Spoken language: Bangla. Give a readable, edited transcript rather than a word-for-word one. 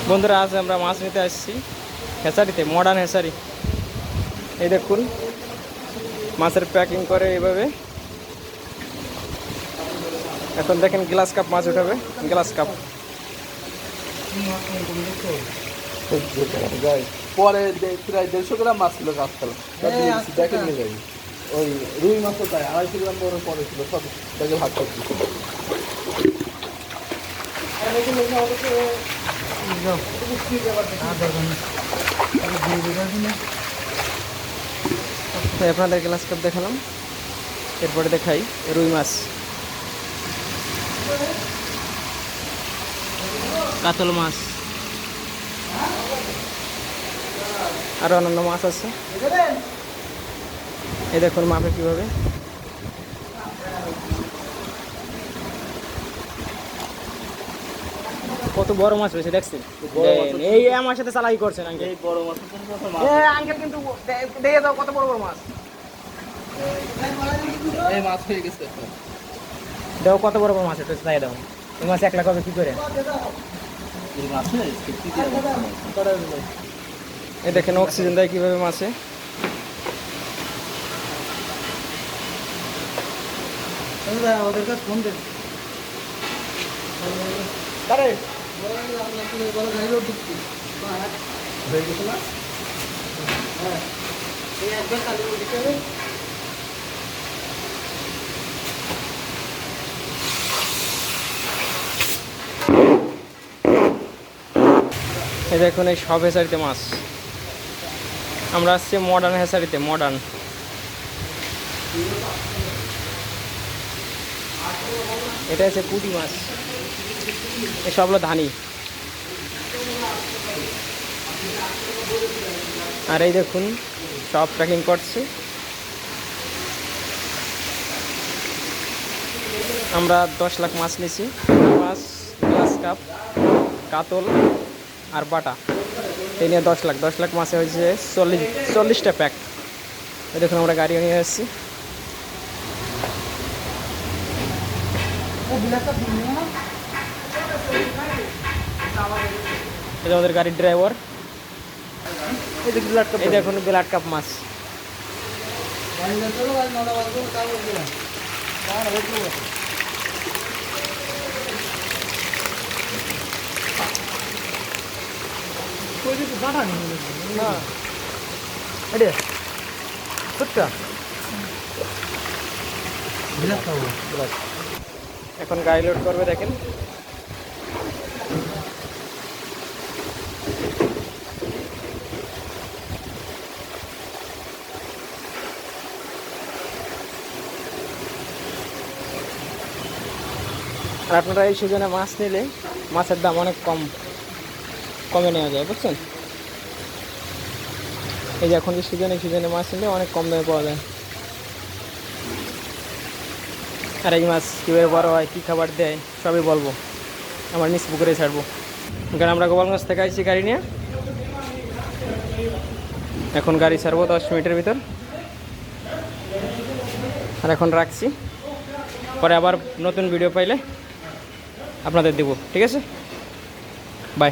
বন্ধুরা আজ আমরা মাছ নিতে আসছি হেসারিতে, মডার্ন হেসারি। এই দেখুন মাছের প্যাকিং করে এইভাবে। এখন দেখেন গ্লাস কাপ মাছ উঠাবে, গ্লাস কাপ। পরে প্রায় 150 গ্রাম মাছ ছিল গাছতলা দেখেন নিয়ে যাই। ওই রুই মাছও তাই 250 গ্রাম বড় পরে ছিল, সব দেখে ভাগ করছি। আপনাদের গ্লাস কাপ দেখালাম, এরপরে দেখাই রুই মাছ, কাতল মাছ, আরো অন্যান্য মাছ আছে। এই দেখুন মাপে কিভাবে। কত বড় মাছ রয়েছে দেখছেন? এই আমার সাথে চালাই করছেন আঙ্কেল। এই বড় মাছ আঙ্কেল কিন্তু দেখে দাও কত বড় বড় মাছ। এই মাছ হয়ে গেছে। দেখো কত বড় বড় মাছ, একটু চাই দাও। এই মাছ 1 লাখ হবে কি করে? এই মাছে এই দেখেন অক্সিজেন দেয় কিভাবে মাছে। ওদের কাছে ফোন দেন। এই দেখুন এই সব হেসারিতে মাছ। আমরা আসছি মডার্ন হেসারিতে, মডার্ন। এটা হচ্ছে পুঁটি মাছ, এসব হলো ধানি। আর এই দেখুন সব প্যাকিং করছে। আমরা 10 লাখ মাছ নিয়েছি, মাছ, গ্লাস কাপ, কাতল আর বাটা, এই নিয়ে 10 লাখ। 10 লাখ মাছে হয়েছে 40টা প্যাক। এই দেখুন আমরা গাড়ি নিয়ে আসছি। এটা আমাদের গাড়ির ড্রাইভার। এই দেখুন ব্লাড কাপ মাছ। এখন গাড়ি লোড করবে দেখেন। আর আপনারা এই সিজনে মাছ নিলে মাছের দাম অনেক কমে নেওয়া যায়, বুঝছেন? এই যে এখন যে সিজনে মাছ নিলে অনেক কম দামে পাওয়া যায়। আর এই মাছ কীভাবে বড় হয়, কী খাবার দেয় সবই বলবো, আমার নিজ পুকুরে ছাড়বো। কারণ আমরা গোপালগঞ্জ থেকে আসছি গাড়ি নিয়ে। এখন গাড়ি ছাড়বো 10 মিনিটের ভিতর। আর এখন রাখছি, পরে আবার নতুন ভিডিও পাইলে আপনাদের দেবো, ঠিক আছে? বাই।